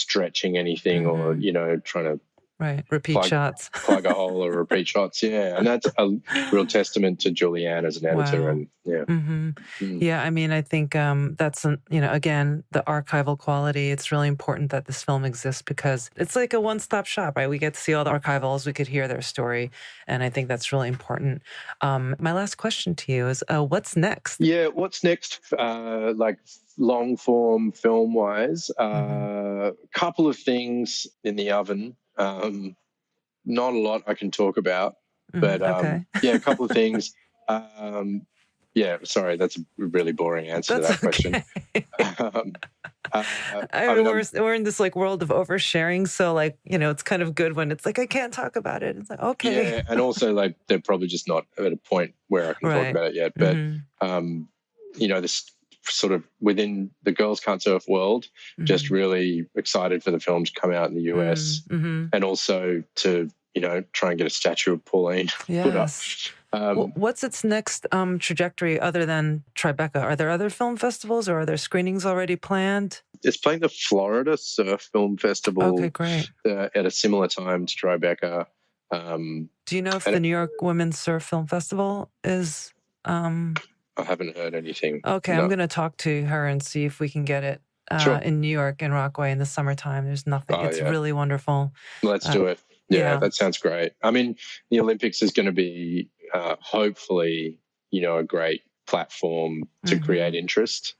stretching anything or, trying to repeat shots. plug a hole or repeat shots. Yeah. And that's a real testament to Julianne as an editor. Wow. And yeah. Mm-hmm. Yeah. I mean, I think that's, again, the archival quality. It's really important that this film exists because it's like a one-stop shop, right? We get to see all the archivals. We could hear their story. And I think that's really important. My last question to you is, what's next? Yeah. What's next? Long form film wise, couple of things in the oven. Not a lot I can talk about, but a couple of things. Sorry, that's a really boring answer to that question. We're in this like world of oversharing, so it's kind of good when it's like I can't talk about it. It's like okay, yeah, and also like they're probably just not at a point where I can talk about it yet. But this sort of within the Girls Can't Surf world, just really excited for the film to come out in the US and also to, try and get a statue of Pauline put up. What's its next trajectory other than Tribeca? Are there other film festivals or are there screenings already planned? It's playing the Florida Surf Film Festival. Okay, great. At a similar time to Tribeca. Do you know if the New York Women's Surf Film Festival is... I haven't heard anything. Okay, no. I'm going to talk to her and see if we can get it in New York, in Rockaway in the summertime. There's nothing. It's really wonderful. Let's do it. Yeah, that sounds great. I mean, the Olympics is going to be hopefully, a great platform to create interest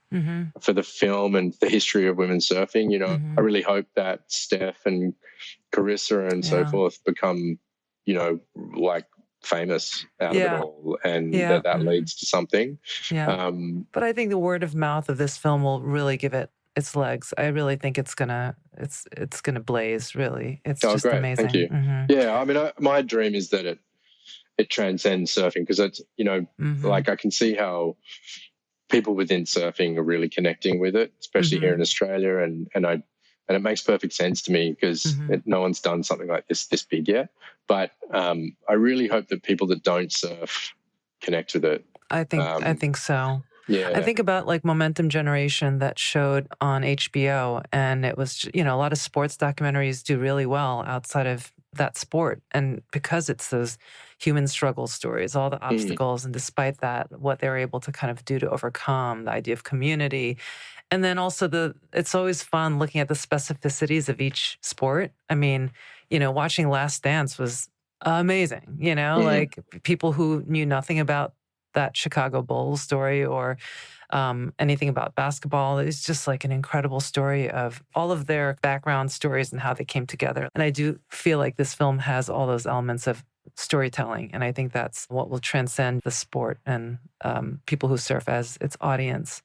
for the film and the history of women's surfing. I really hope that Steph and Carissa and so forth become, famous out of it all, and that leads to something. Yeah. But I think the word of mouth of this film will really give it its legs. I really think it's gonna blaze. Really, it's just great. Amazing. Thank you. Yeah, I mean, my dream is that it transcends surfing because it's like I can see how people within surfing are really connecting with it, especially here in Australia, and it makes perfect sense to me because no one's done something like this big yet. But I really hope that people that don't surf connect with it. I think so. Yeah. I think about like Momentum Generation that showed on HBO, and it was, a lot of sports documentaries do really well outside of that sport. And because it's those human struggle stories, all the obstacles, and despite that, what they're able to kind of do to overcome, the idea of community. And then also it's always fun looking at the specificities of each sport. I mean, watching Last Dance was amazing, like people who knew nothing about that Chicago Bulls story or anything about basketball. It's just like an incredible story of all of their background stories and how they came together. And I do feel like this film has all those elements of storytelling. And I think that's what will transcend the sport and people who surf as its audience.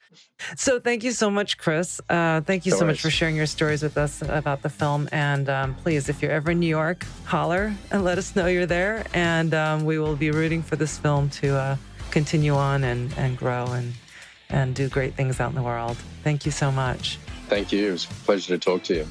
So thank you so much, Chris. Thank you so much for sharing your stories with us about the film. And please, if you're ever in New York, holler and let us know you're there. And we will be rooting for this film to continue on and grow and do great things out in the world. Thank you so much. Thank you. It was a pleasure to talk to you.